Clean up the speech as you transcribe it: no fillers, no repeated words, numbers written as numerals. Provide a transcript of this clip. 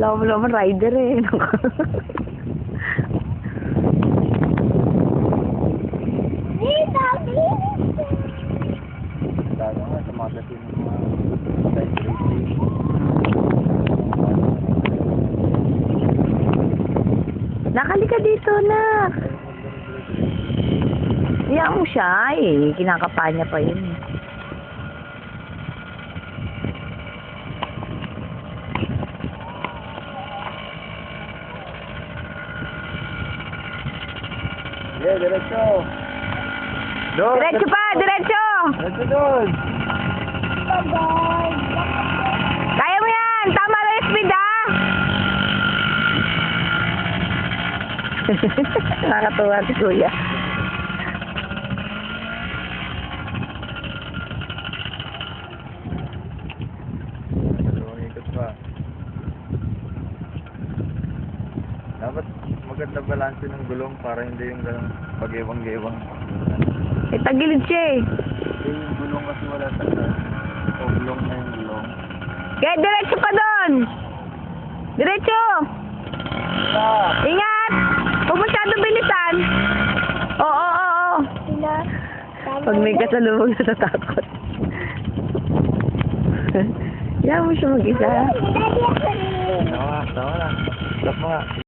Kala mo naman rider eh. Lalo nga, tumagatin ng mga side racing. Nakalika dito na. Iyak mo siya eh. Kinakapa niya pa yun. Yeah, diretso. Doon. Diretso pa! Diretso! Diretso doon. Kaya mo yan! Tama na yung speed ah! Nakakatuwa si Kuya. Dalawang ikot pa. Dapat maganda balanse ng gulong para hindi yung ganun pag-iwang-iwang. Eh, tagilid siya eh. Yung gulong kasi wala sa o gulong na yung gulong. Kaya diretso pa doon! Diretso! Ingat! Huwag masyadong bilisan. Oo. Pag may kasalubong natatakot. Yan mo siya mag-isa. Tawa na. Stop mo nga.